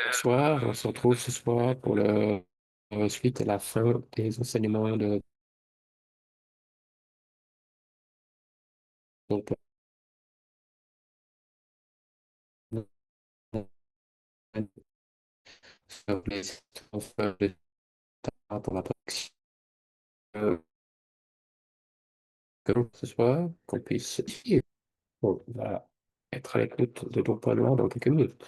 Bonsoir, on se retrouve ce soir pour le suite et la fin des enseignements de donc, les strophes de pour la traduction ce soir, qu'on puisse bon, on va être à l'écoute de Drupon dans quelques minutes.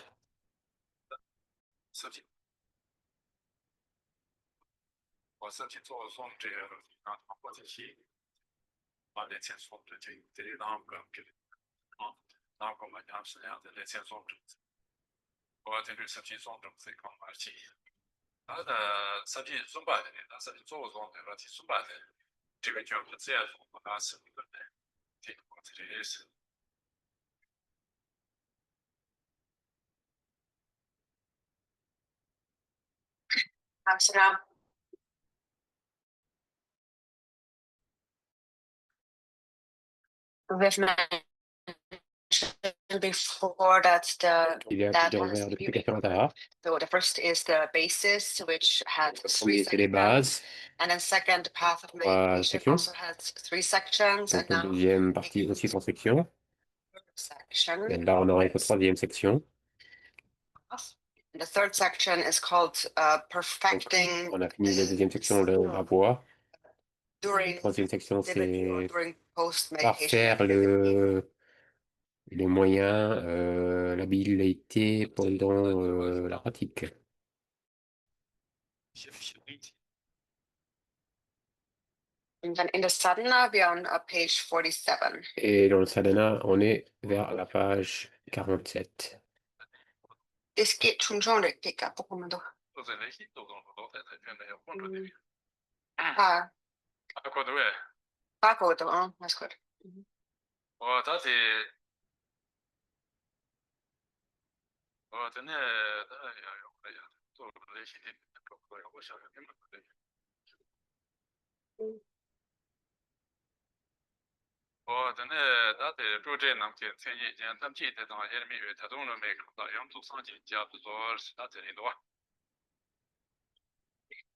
We've mentioned before that Il y a that plusieurs vers de Supplication intérieure. so the first is the basis, which had Le three premier, c'est les sections, bases, and then second, path of trois meditation sections. also had three sections, Donc, and la now deuxième partie aussi trois sections. section. Et là, on aurait une troisième section. The third section is called Donc, perfecting on a fini la deuxième section, la voix. La during troisième section, activity or c'est during post-meditation parfaire activity. les moyens, l'habilité pendant la pratique. And then in the sadhana, we are on page 47. Et dans le sadhana, on est vers la page 47. Diski chunchonre pika pokomodo. Ah, bakodo, oh, that's good.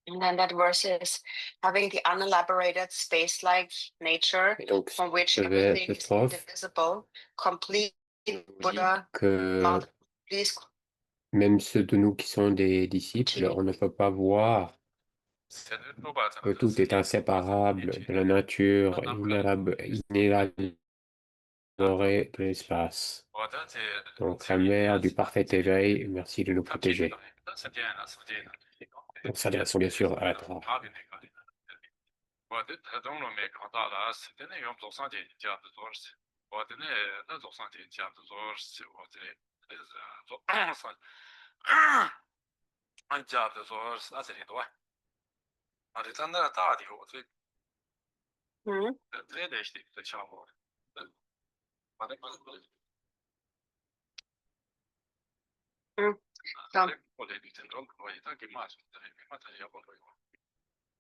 And then that verse is having the unelaborated space-like nature Et donc, from which ce everything is strophe indivisible, complete dit Buddha, que please. même ceux de nous qui sont des disciples, on ne peut pas voir que tout est inséparable de la nature inélaborée de l'espace. Donc, la mère du parfait éveil, merci de nous protéger. Donc, ça, de façon bien sûr à la Torah. Mhm. Mm.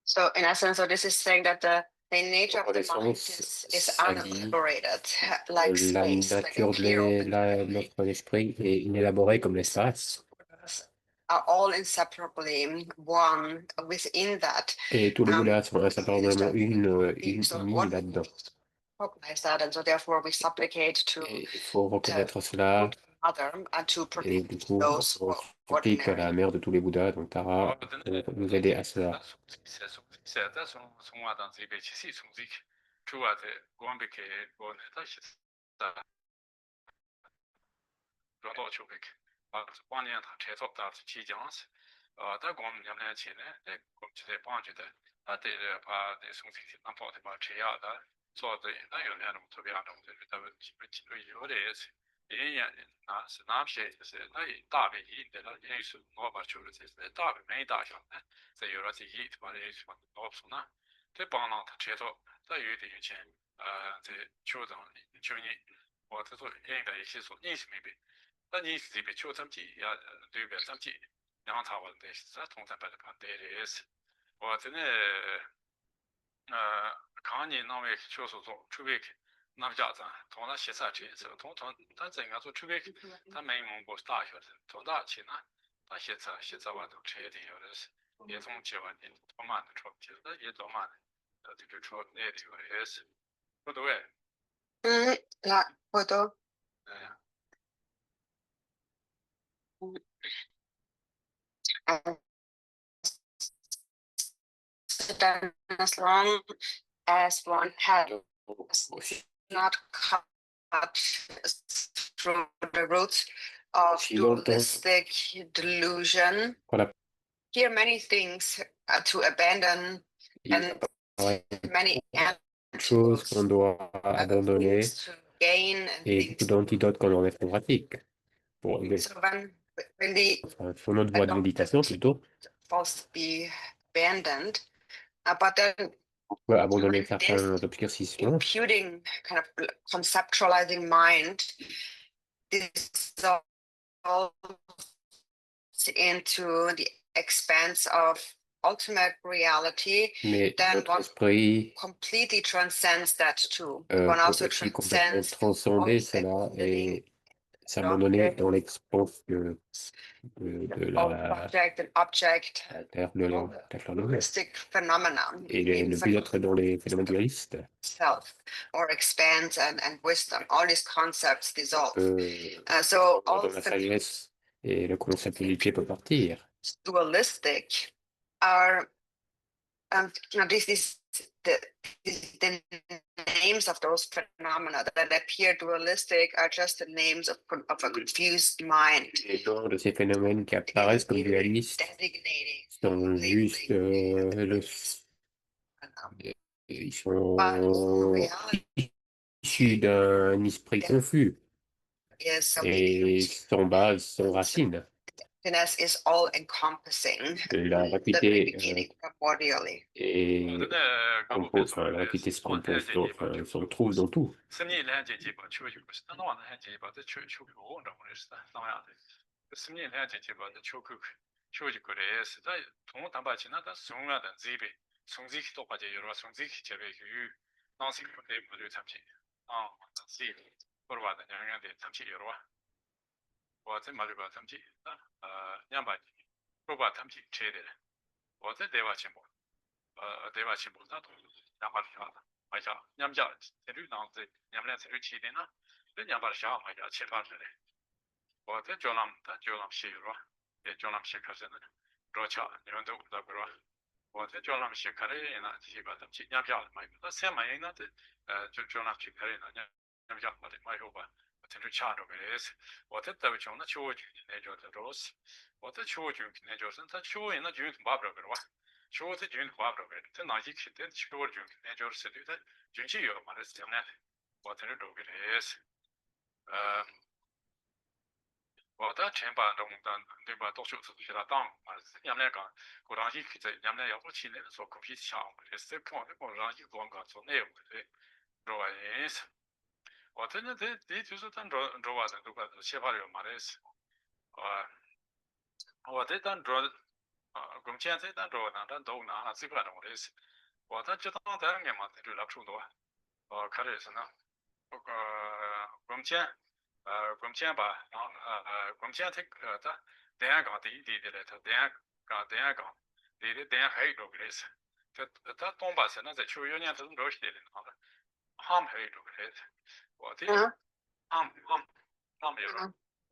So in essence, so this is saying that the nature of the mind is unelaborated, like La space, like a nature clear de notre esprit est inélaborée comme l'espace. are all inseparably one within that. Et tous les Bouddhas sont inséparablement unis là-dedans. Recognize that, and so therefore we supplicate to Et il faut reconnaître cela. Mother and to Et du coup, those on supplie à la mère de tous les Bouddhas, donc Tara, pour nous aider à cela. La photo. As long as one has not cut through the roots of dualistic delusion. Here many things to abandon and many choses qu'on doit abandonner et beaucoup d'antidotes qu'on doit mettre en pratique pour sur notre voie de méditation plutôt. But then On peut abandonner certains obscurcissements. imputing kind of conceptualizing mind dissolves into the expanse of ultimate reality, Mais then notre one esprit completely transcends that too. peut One also aussi complètement transcends transcender cela et s'abandonner dans l'expanse de la subject and object terre de l'homme. holistic phenomenon Et le but d'être dans les phénomènes dualistes self or expanse and wisdom, all these concepts dissolve. So all la sagesse et le concept d'unité peut partir. Dualistic are the names of those phenomena that appear dualistic are just the names of a confused mind. Les noms de ces phénomènes qui apparaissent comme dualistes sont juste ils sont issus d'un esprit confus et son base, son racine. Is all encompassing. La rapidité la rapidité se compose, se trouve dans tout.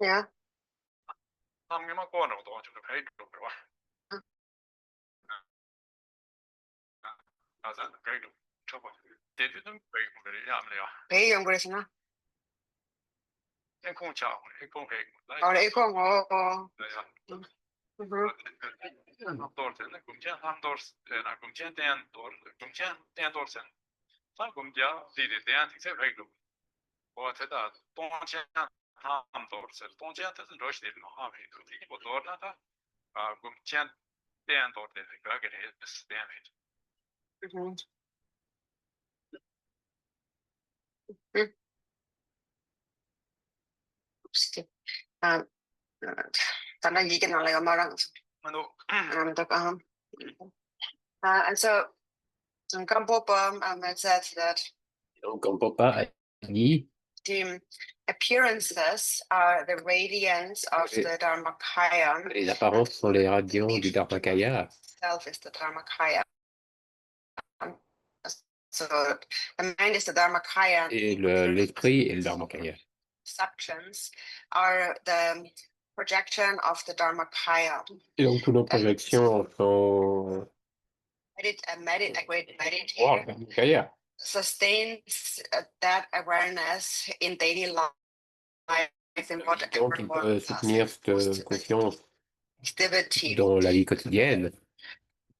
Yeah. And so Gampopa said that dit, The appearances are the radiance of the Dharmakaya. les apparences sont les radiants du Dharmakaya. Self is the Dharmakaya. So the mind is the Dharmakaya. Et l'esprit est le Dharmakaya. Perceptions are the projection of the Dharmakaya. Et donc, toutes nos projections sont A great voir le meditator Dharmakaya. sustains that awareness in daily life, in Donc, whatever il peut soutenir cette conscience activity dans la vie quotidienne,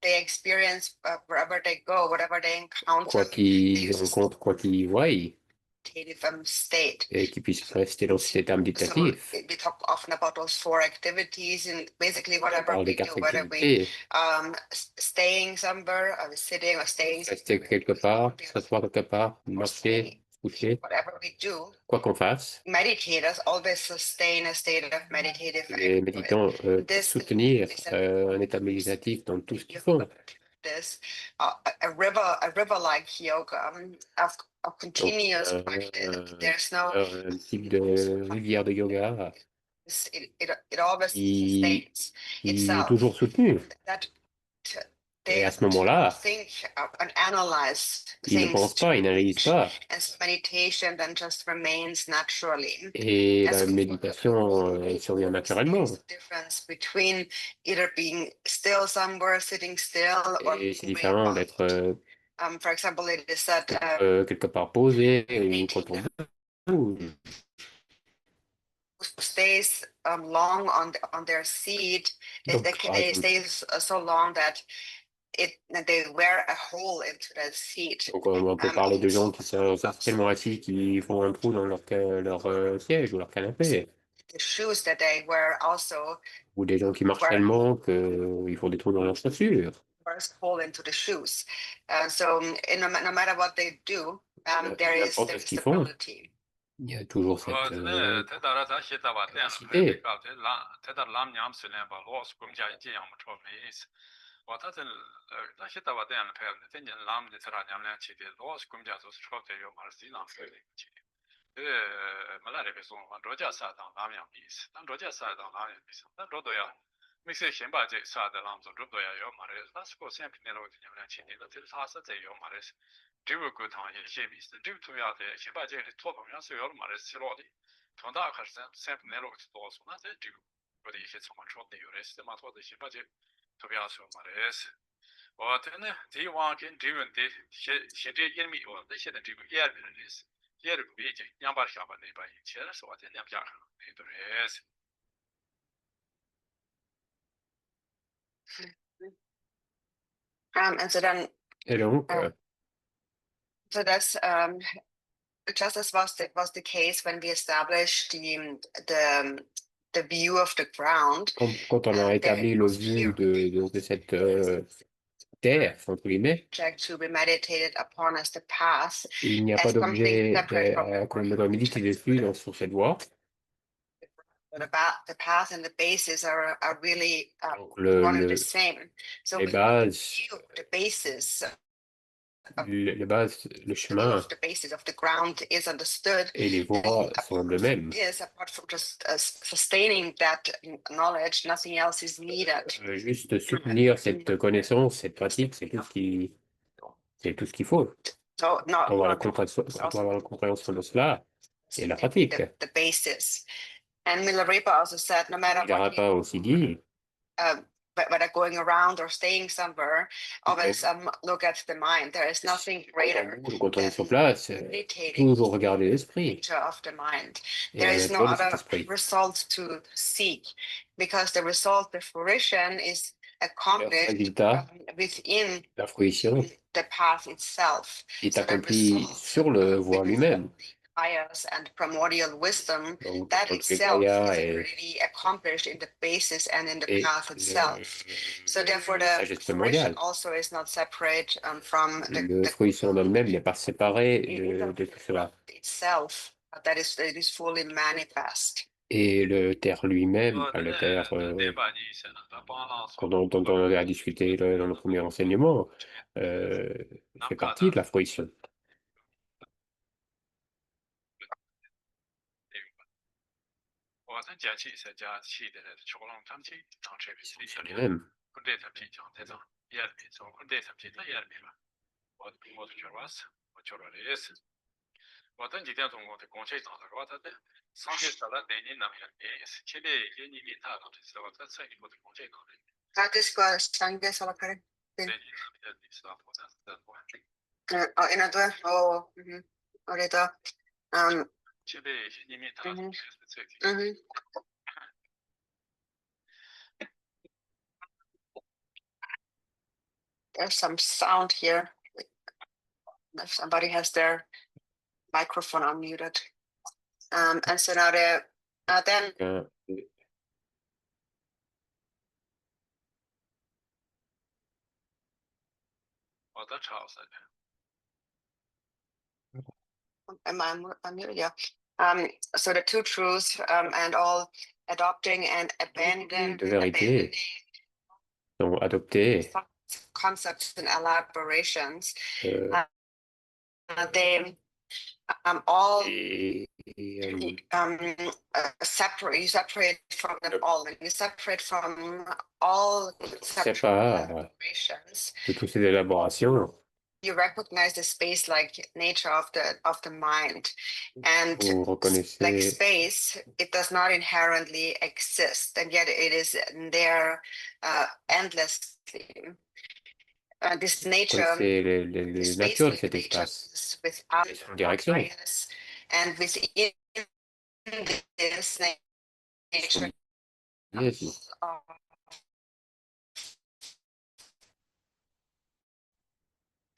they experience, wherever they go, whatever they encounter, quoi qu'ils rencontrent, quoi qu'ils voient, et state. qu'ils puissent rester dans cet état méditatif. We talk often about those four activities, and basically On whatever parle des we do, quatre whether we activités. staying somewhere, or sitting, or staying, Rester quelque part, s'asseoir quelque part, marcher, se coucher, whatever we do, quoi qu'on fasse, meditators always sustain a state of meditative les méditants soutenir un état méditatif dans tout ce qu'ils font. this a river-like yoga of Donc, continuous practice. There's no un type de rivière de yoga it always qui sustains est itself. toujours soutenu. That Et they à ce moment-là, think and analyze ils ne things pensent pas, ils n'analysent pas. as meditation then just remains naturally. Et As la méditation survient naturellement. there's a difference between either being still somewhere, sitting still, or Et c'est moving. différent d'être For example, it is said quelque part posé ou quand on bouge. who stays long on their seat, Donc, they stay so long that they wear a hole into that seat. donc, on peut parler de gens qui sont tellement assis qu'ils font un trou dans leur siège ou leur canapé. The shoes that they wear also Ou des gens qui marchent tellement qu'ils font des trous dans leurs chaussures. burst hole into the shoes. So no matter what they do, there is N'importe ce qu'ils font, stability. il y a toujours cette capacité. And so then, Et donc, so that's just as was the case when we established the view of the ground. quand on a établi le vue de cette terre, entre guillemets, To be meditated upon as the path, il n'y a pas d'objet qu'on doit méditer dessus sur cette voie. The path and the basis are really Donc, one and the same. So les bases, the basis le chemin the basis of the ground is understood, et les voies sont les mêmes. yes, apart from just sustaining that knowledge, nothing else is needed. Juste soutenir cette connaissance, cette pratique, c'est tout ce qu'il faut. So Pour avoir la compréhension de cela et la pratique. the basis. And Milarepa also said, no matter Il n'aura pas aussi dit, whether going around or staying somewhere, always look at the mind. There is nothing greater quand on est sur place, toujours regarder l'esprit. of the mind. Et There is no de cet other esprit. result to seek, because the result, the fruition, is Le accomplished résultat, within la fruition, the path itself. est So the accompli result sur le voie lui-même. Kayas and primordial wisdom, Donc, that le itself Kaya is est already accomplished in the basis and in the et path itself. So therefore, the sagesse fruition primordiale. also is not separate from Le fruition en elle-même n'est pas séparé de tout cela. itself, that is fully manifest. Et le terre lui-même, le terre dont on a discuté dans le premier enseignement, fait partie de la fruition. sur les mêmes. There's some sound here. If somebody has their microphone unmuted. And so now then am I unmuted? Yeah. So the two truths and all adopting and abandoning de vérité sont adoptés. Concepts and elaborations. They all separate from them all. When you separate from all elaborations, de toutes ces élaborations, you recognize the space-like nature of the mind, and like space, it does not inherently exist, and yet it is there endlessly. This nature, les natures de cet espace, et son direction. And within this nature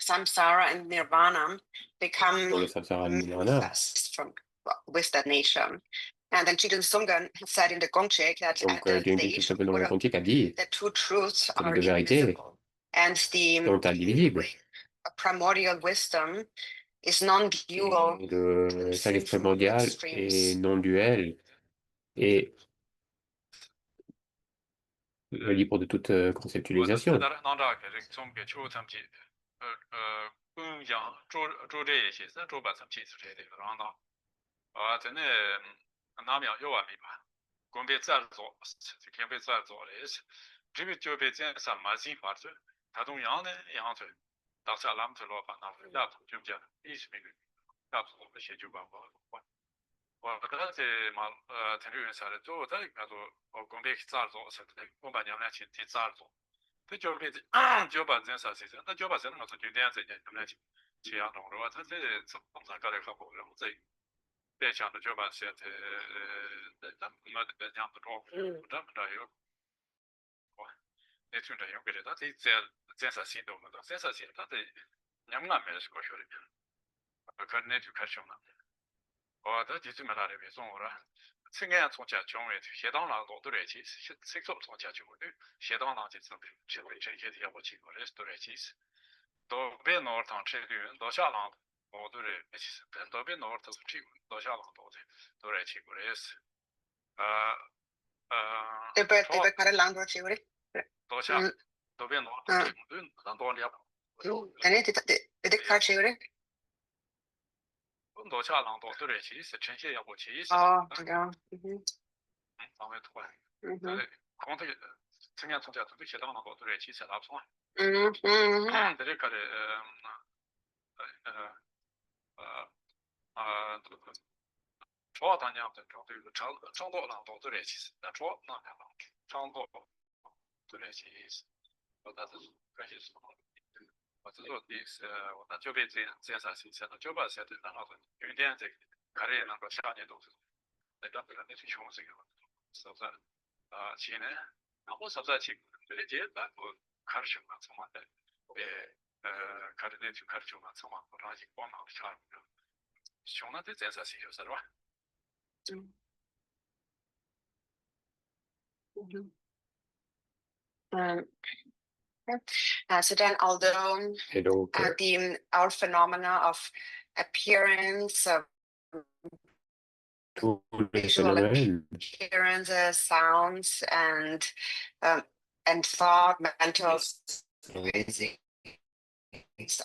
samsara and nirvana become manifest with that nature. And then Jigten Sungha said in the Gongche that at the age of Buddha, the two truths are invisible, and the primordial wisdom is non-dual. Le sagesse primordiale est non-duel et libre de toute conceptualisation. So then, although our phenomena of appearance, visual appearances, sounds, and thought, mental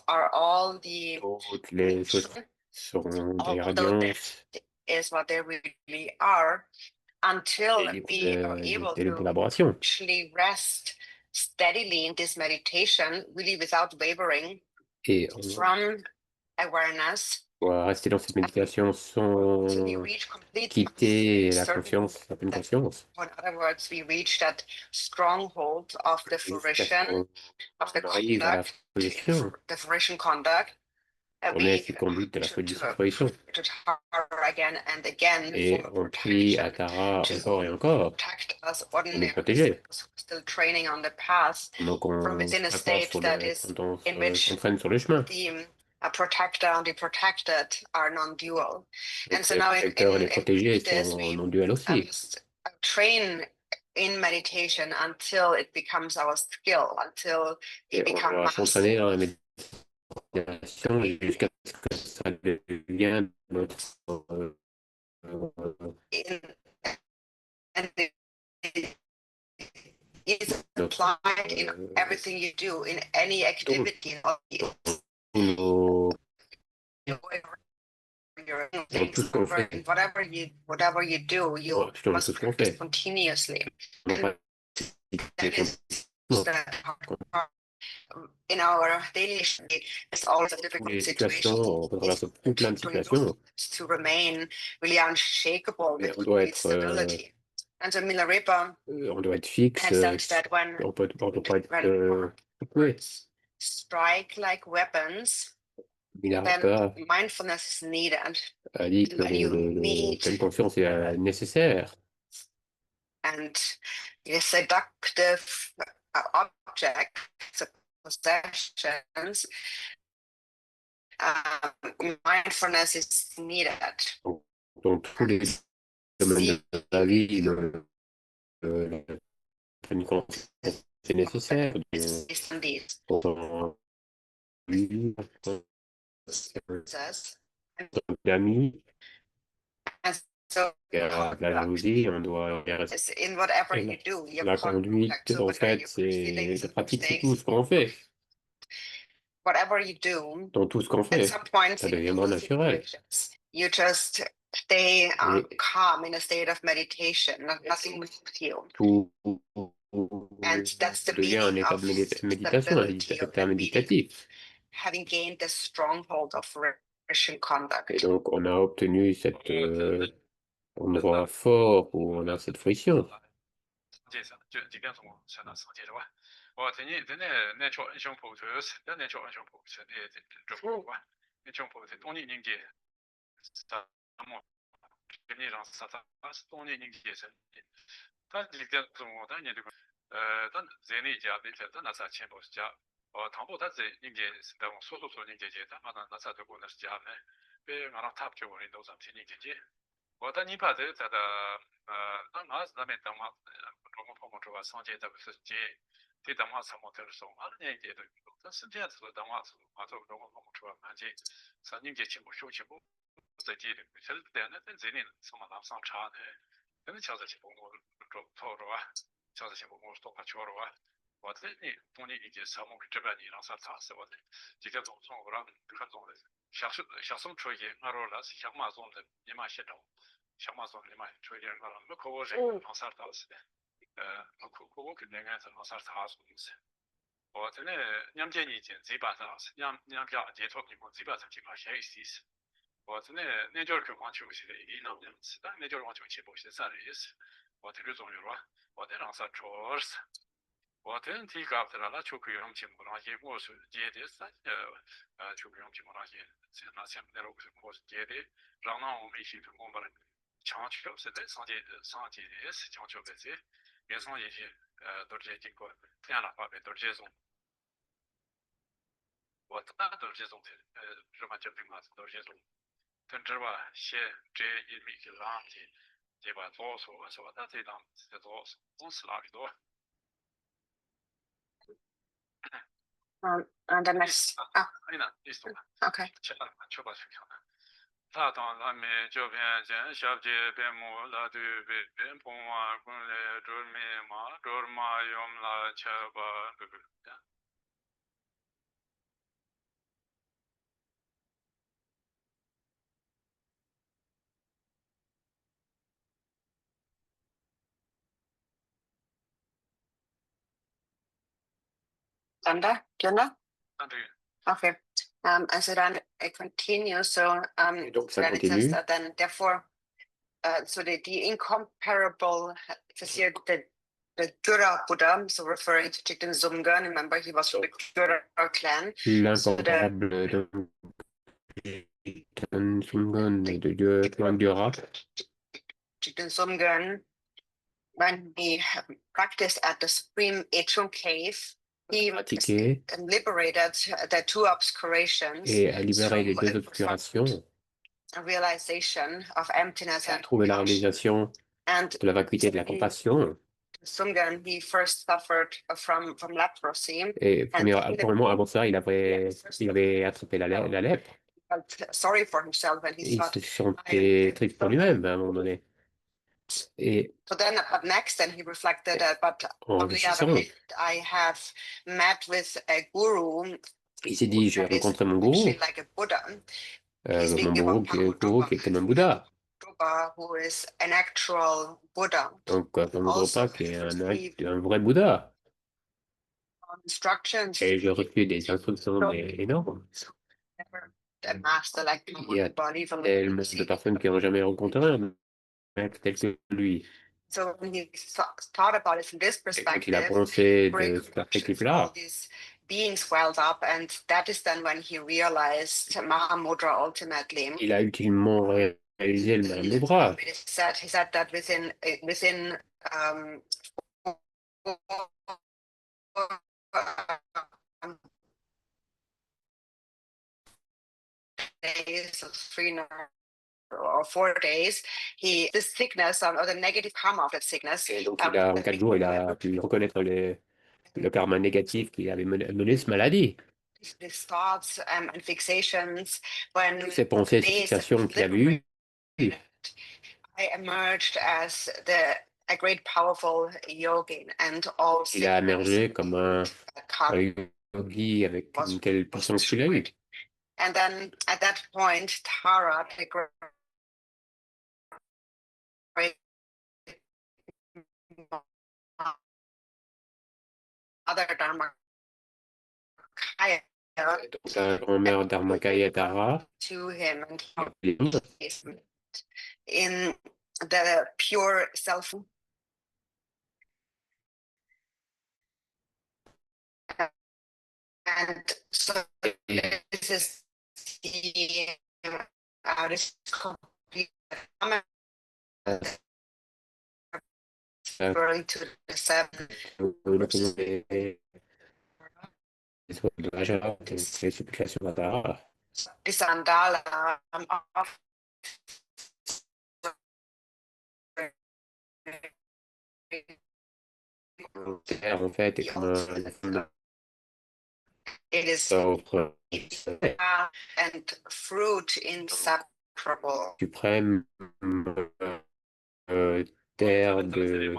are all the Toutes les choses sont des radiances. is what they really are. until we are able to actually rest steadily in this meditation, really without wavering from awareness. Rester dans cette méditation sans quitter la conscience, la pleine conscience. In other words, we reach that stronghold of the fruition, of the conduct, the fruition conduct. On est cette conduite de la fruition. Again and again, et on prie à Tara encore et encore pour nous protéger. Donc on s'entraîne sur le chemin. A protector and the protected are non-dual. And so now les protecteurs et les protégés sont non-duels aussi. Train in meditation until it becomes our skill, until we become on va s'entraîner dans la méditation jusqu'à ce que ça devienne notre and is applied in everything you do, in any activity. Whatever you do, you must practice continuously. In our daily life, it's always a difficult situation to remain really unshakable with complete stability. And so Milarepa on doit être fixe, has said that when on peut pas être strike like weapons, then mindfulness is needed. A dit que pleine conscience est nécessaire. And the seductive objects, possessions, mindfulness is needed. Dans tous les domaines de la vie, la pleine conscience est nécessaire. D'amis, la jalousie, on doit la conduite, en fait, c'est la pratique, c'est tout ce qu'on fait. Dans tout ce qu'on fait, ça deviendra naturel. You just stay calm in a state of meditation, nothing moves you. Tout And that's the devient un état de méditation, un état méditatif. Having gained the stronghold of Richen conduct. Et donc, on a obtenu cette endroit fort où on a cette friction. And the next. Okay. Understand? Okay. Also then I continue. So donc ça then it says continue. that then therefore, so the incomparable, it says here the Dura Buddha, so referring to Jigten Sumgön, remember he was from the Dura clan. L'incomparable Jigten Sumgön de clan Dura. Jigten Sumgön, when he practiced at the 5eme Enseignement cave, he liberated the two obscurations et a libéré les deux obscurations. Realization of emptiness and trouver la réalisation de la vacuité de la compassion. Sumgön, he first suffered from leprosy. Et premièrement, avant ça, il avait attrapé la lèpre. Sorry for himself when il se sentait triste pour lui-même à un moment donné. Et so then, but next, then he reflected, but en on the other réfléchissant, hand, I have met with a guru. Il s'est dit, j'ai rencontré mon gourou, like a Buddha. mon gourou qui est comme un Bouddha. Who is an actual Buddha. Donc, Drupon qui est un vrai Bouddha. Et j'ai reçu des instructions énormes. Il y a tellement de personnes qui n'ont jamais rencontré un mec tel que lui. So when he thought about it from this Et quand il perspective, a pensé de cette perspective-là, beings welled up, and that is then when he realized Mahamudra ultimately. Il a ultimement réalisé le Mahamudra. He said that within days of 3 or 4 days, the sickness or the negative karma of that sickness. Et donc, en 4 jours, il a pu reconnaître le karma négatif qui avait mené cette maladie. These thoughts and fixations, when ces pensées, ces fixations qu'il avait eues, I emerged as a great powerful yogin, and all il a émergé comme un yogi avec une telle puissance qu'il a eue. And then at that point, Tara, the great other Dharmakaya, sa grand-mère Dharmakaya Tara, to him, and in the pure self. And so this is the this complete referring to the 7 Sandala of en fait est comme it is and fruit inseparable. Suprême terre de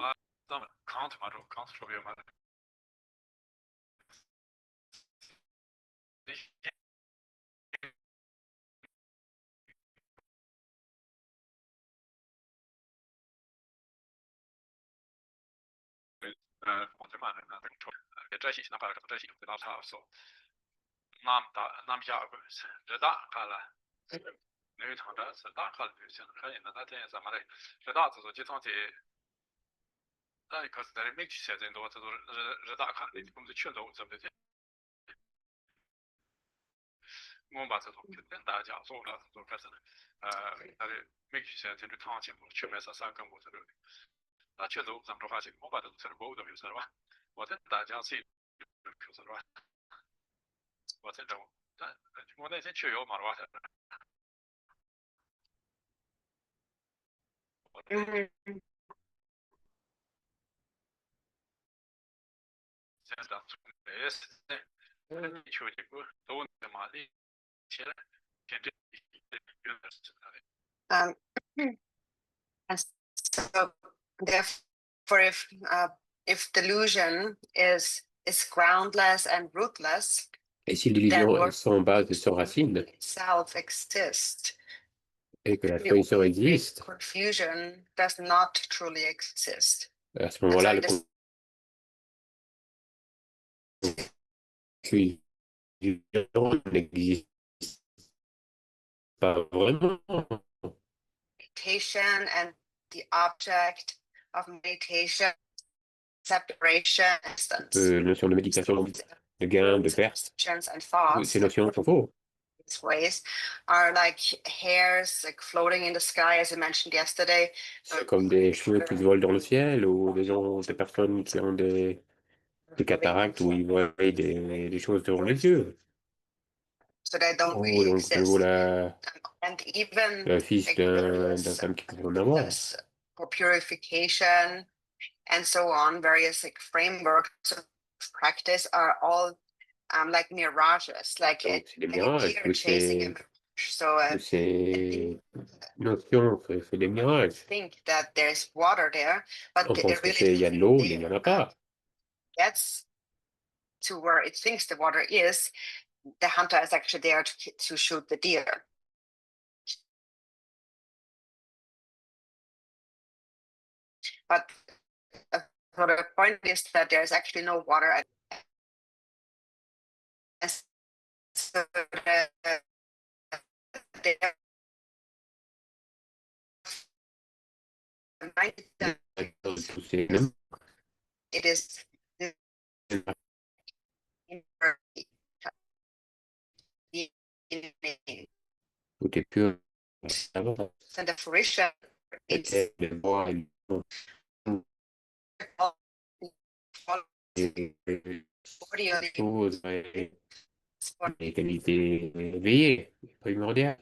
And so therefore, if delusion is groundless and rootless, et si l'illusion est sans base et sans racine, itself exists, et que la trahison existe, confusion does not truly exist. à ce moment-là, fusion n'existe pas vraiment. Meditation and the object of meditation, separation, Notion de méditation, de gain, de perte, and thoughts. ces notions sont fausses. These ways are like hairs like floating in the sky, as I mentioned yesterday. C'est comme des cheveux qui volent dans le ciel ou des personnes qui ont des cataractes où ils voient des choses devant les yeux. So they don't Oh, really donc de nouveau exist. And even le fils d'un femme qui peut en avoir. for purification and so on, various like frameworks of practice are all like mirages, like Donc, c'est des mirages, chasing a mirage. So ces notions, c'est des mirages. think that there's water there, but On pense qu'il y a de l'eau, mais il n'y en a pas. Gets to where it thinks the water is, the hunter is actually there to shoot the deer. But so the point is that there's actually no water. So it is Tout est pur. and the Richen is les qualités éveillées, primordiales.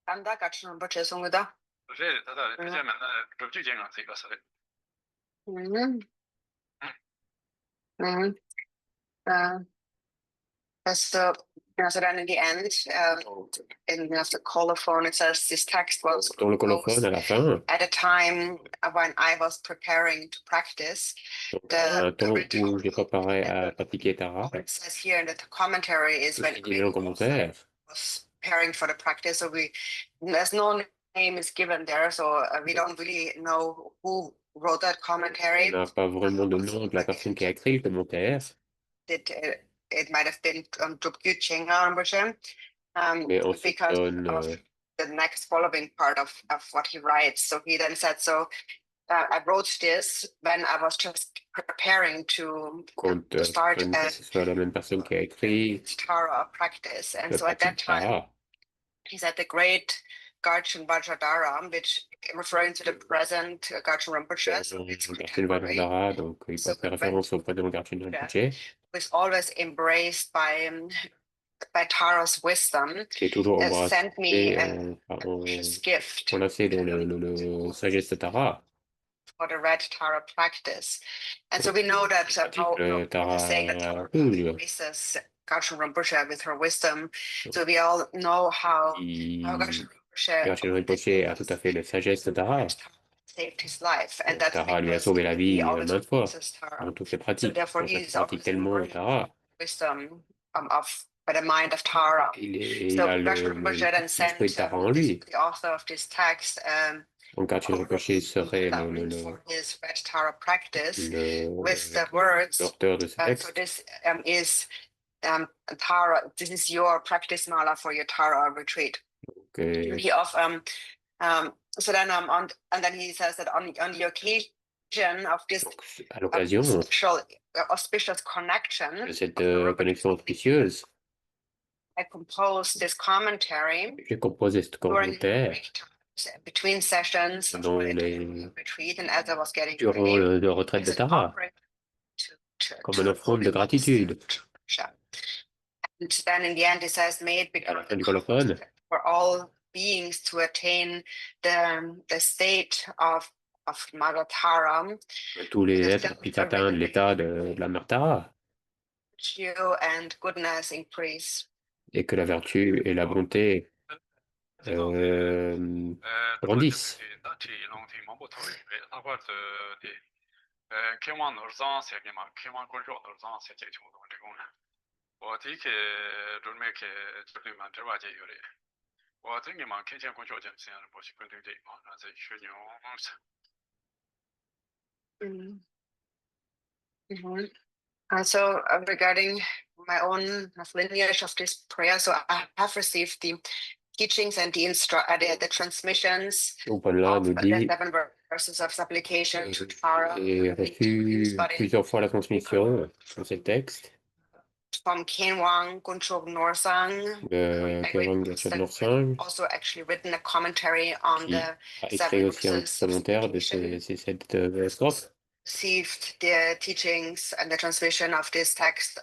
Anda kaçın Rinpoche sonunda. So, so then in the end, in the colophon, it says this text was Dans le colophone, à la fin, at a time when I was preparing to practice. un temps où je préparais à pratiquer Tara, It says here in the commentary is when il y a un commentaire. was preparing for the practice. So there's no name is given there, so we don't really know who wrote that commentary. On n'a pas vraiment de nom de la personne qui a écrit le commentaire. It might have been Drupon Rinpoche, Mais on because soupçonne of the next following part of what he writes. So he then said, so I wrote this when I was just preparing to start que ce soit la même personne qui a écrit Tara practice. And le so at that pratique time, Tara. he said the great Garchen Vajradhara, which referring to the present Garchen Rinpoche. So Garchen Vajradhara, donc il peut faire référence au prénom Garchen Rinpoche. Was always embraced by Tara's wisdom, qui est toujours sent me a gift enlacé dans le sagesse de Tara. For the red Tara practice. And so we know that Tara saying that embraces Garchen Rinpoche with her wisdom. So we all know how Garchen Rinpoche a tout à fait la sagesse de Tara. Saved his life, and that's Tara lui a sauvé la vie maintes fois dans toutes ses pratiques. Donc, il pratique tellement Tara. Wisdom by the mind of Tara. Il a l'esprit de Tara en lui. The author of this text, Donc Archie Rinpoche serait l'auteur de ce texte. So this is Tara. This is your practice mala for your Tara retreat. Okay. So then and then he says that on the occasion of this à l'occasion auspicious connection, de cette connexion auspicieuse, I composed this commentary. J'ai composé ce commentaire Between sessions dans retreat, and as I was getting durant le retraite de Tara, comme une offrande de gratitude. And then in the end, it says, made for all beings to attain the state of Mother Tara. Tous les êtres puissent atteindre l'état de la Mère Tara. And goodness increase. Et que la vertu et la bonté grandissent. So regarding my own lineage of this prayer, so I have received the teachings and the transmissions of the 7 verses of supplication to Tara. J'ai reçu plusieurs fois la transmission de ces textes. From Khenwang Kunchok Norsang, also actually written a commentary on the écrit aussi un commentaire de ces 7 strophes. Received the teachings and the transmission of this text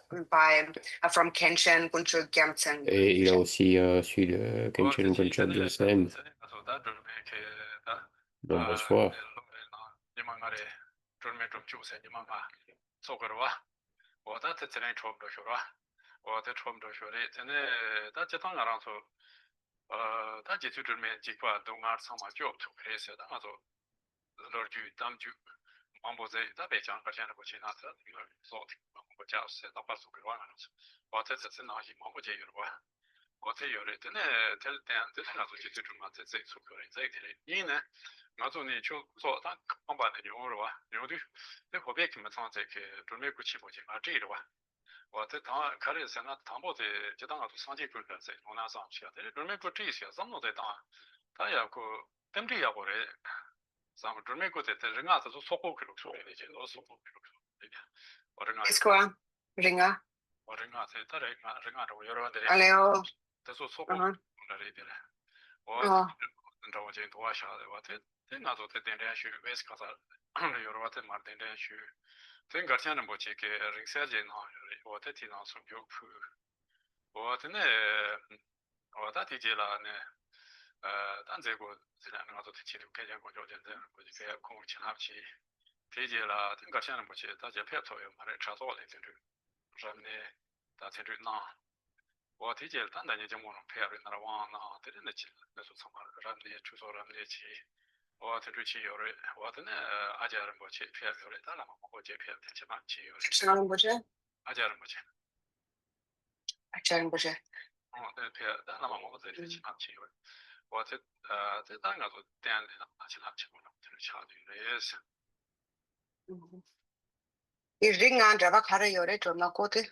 from Kenshin Kunchok Gyamtsen. Et il a aussi su le Kenshin Kunchok Gyamtsen nombreuses fois. Est-ce quoi? Ringa? Aleo. 이 링아 저가 가려 요래 좀나 고대.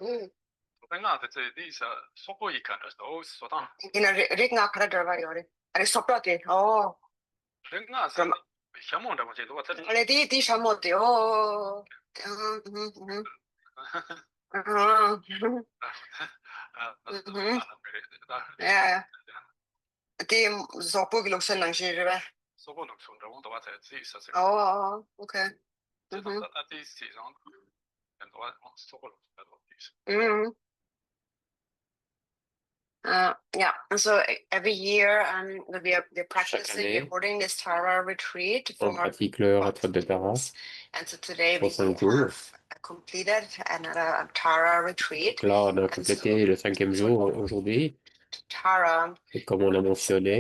이나 링아 가려 들어가 요래. 아니 소프라게. 링아 샤몬다 뭐지 너 같은. 아니 디 샤몬데. Ja. Det så på glömsen langs det va. Så på nog som det var det så. Ja, okej. Att det är säsong. Men då så på yeah, and so every year we're practicing according this Tara retreat for and so today we have completed another Tara retreat. Là, on a complété le 5e jour aujourd'hui. Tara, et comme on a mentionné,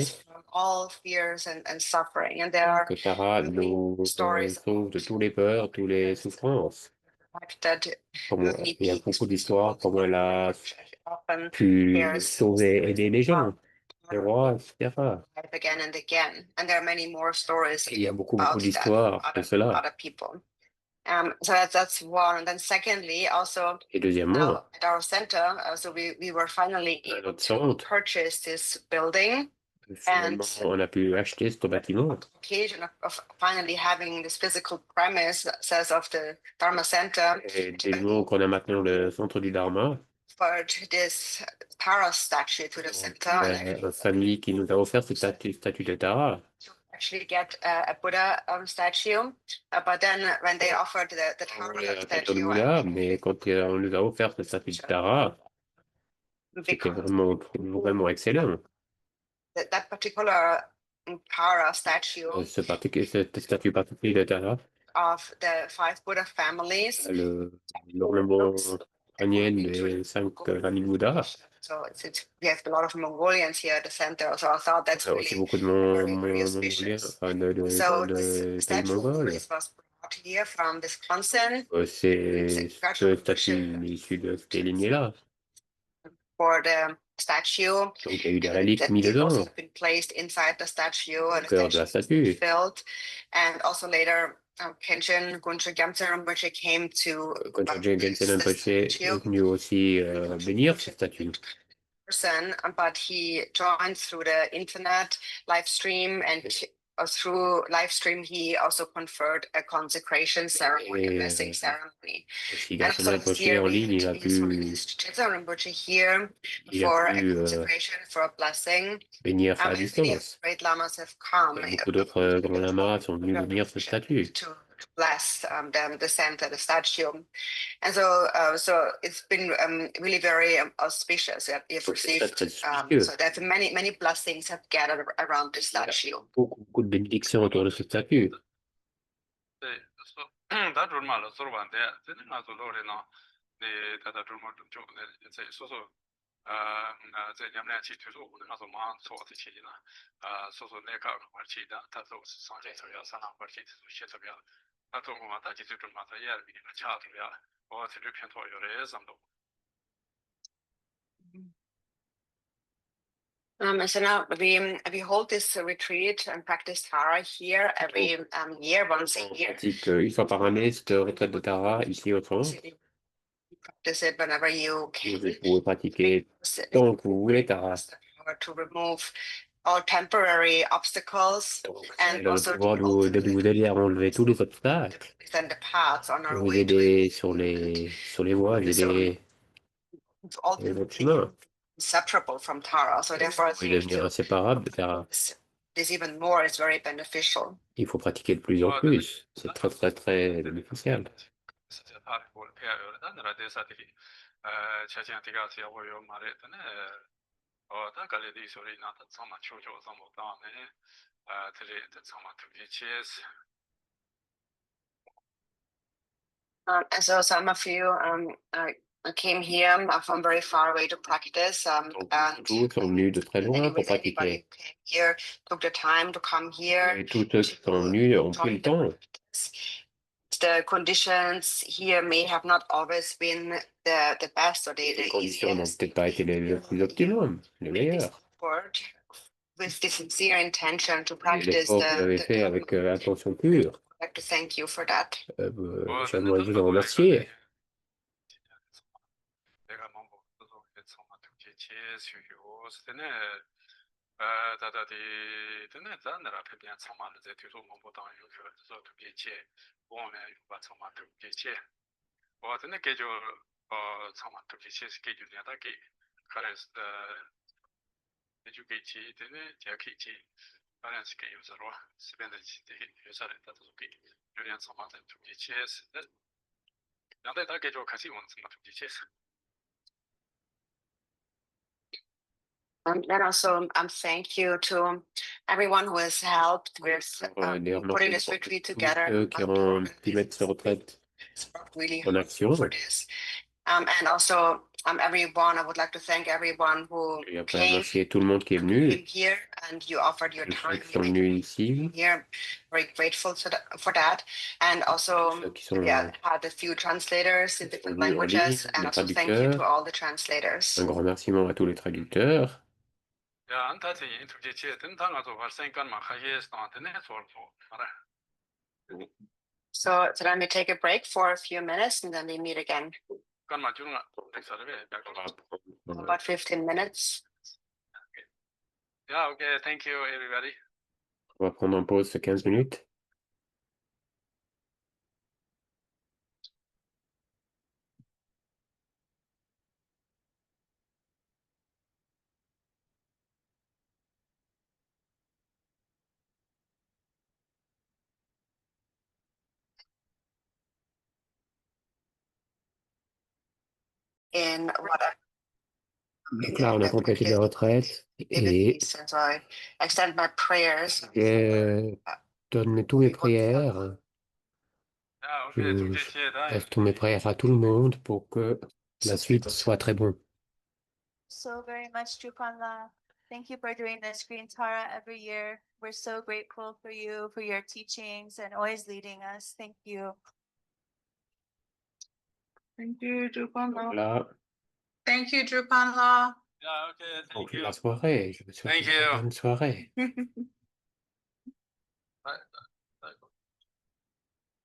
all fears and suffering, and there are que Tara nous sauve de tous les peurs, toutes les souffrances. Il y a beaucoup d'histoires, comment elle a pu sauver, aider les gens, les rois, etc. Il y a beaucoup d'histoires de cela. So that's one. And then secondly, also, et deuxièmement, at our center, so we were finally à able notre to centre, purchase this building. finalement, on a pu acheter ce bâtiment. Occasion of finally having this physical premise says of the Dharma Center. Et dès le moment qu'on a maintenant le centre du Dharma, For this Tara statue to the center. La famille qui nous a offert cette statue de Tara. Actually get a Buddha statue, but then when they offered the Tara statue, Bouddha, mais quand on nous a offert cette statue de Tara, c'était vraiment excellent. That particular Tara statue, cette statue particulière de Tara, of the 5 Buddha families, l'ornement crânien des 5 familles Bouddha. So we have a lot of Mongolians here at the center, so I thought that's really aussi beaucoup de very auspicious. So this statue was brought here from Wisconsin. C'est ce statue issu de ces lignées-là. For the statue, donc il y a eu des reliques mises dedans. Also been placed inside the statue, Au cœur de la statue. Filled, and also later Kenshin Gunche Gyamtsen Rinpoche came to. Gunche Gyamtsen Rinpoche est venu aussi bénir cette statue. But he joined through the internet live stream, and through live stream he also conferred a consecration ceremony, a blessing ceremony. Si Gyamtsen Rinpoche en ligne, il a pu here for a consecration, for a blessing. Bénir à distance. Great lamas have come. Beaucoup d'autres grands lamas sont venus bénir cette statue. To bless the center, the statue. And so it's been really very auspicious. You've received, so that many blessings have gathered around the statue. Beaucoup de bénédictions autour de cette statue. So now we hold this retreat and practice Tara here every year, once a year. Une fois par année, cette retraite de Tara ici au centre. Practice it whenever you can. Vous pouvez pratiquer tant que vous voulez Tara. To remove all temporary obstacles and also de vous aider à enlever tous les obstacles. The paths on our vous way aider sur les voies, aider votre chemin. Inseparable from Tara, so therefore Il est devenir inséparable de Tara. This even more is very beneficial. Il faut pratiquer de plus en plus. C'est très bénéficial. So some of you came here from very far away to practice. Tous sont venus de très loin pour pratiquer. Here took the time to come here. Et tous ceux qui sont venus ont pris le temps. The conditions here may have not always been the best or les conditions n'ont peut-être pas été les plus optimum, les meilleures. With the sincere intention to practice vous l'avez fait avec intention pure. I'd like to thank you for that. J'aimerais vous en remercier. And then also thank you to everyone who has helped with putting this retreat together. Qui ont pu mettre cette retraite really en action. And also everyone, I would like to thank everyone who Et après, came remercier tout le monde qui est venu, here and you offered your tous ceux time qui sont venus ici, here. Very grateful for that. And also, ceux qui sont had a few translators in different languages, and les also thank you to traducteurs. all the translators. Un grand remerciement à tous les traducteurs. So then we take a break for a few minutes and then we meet again. About 15 minutes. Yeah, okay, thank you everybody. On va prendre une pause de 15 minutes. In what Donc là, on a complété les retraites et I extend my prayers. je donne tous mes prières. Je passe tous mes prières à tout le monde pour que la suite soit très bonne. So very much, Drupon. Thank you for doing the screen Tara every year. We're so grateful for you, for your teachings and always leading us. Thank you. Thank you, Drupon. Voilà. Thank you, Drupon. Yeah, okay, Donc thank you. la soirée, je vous souhaite une bonne soirée.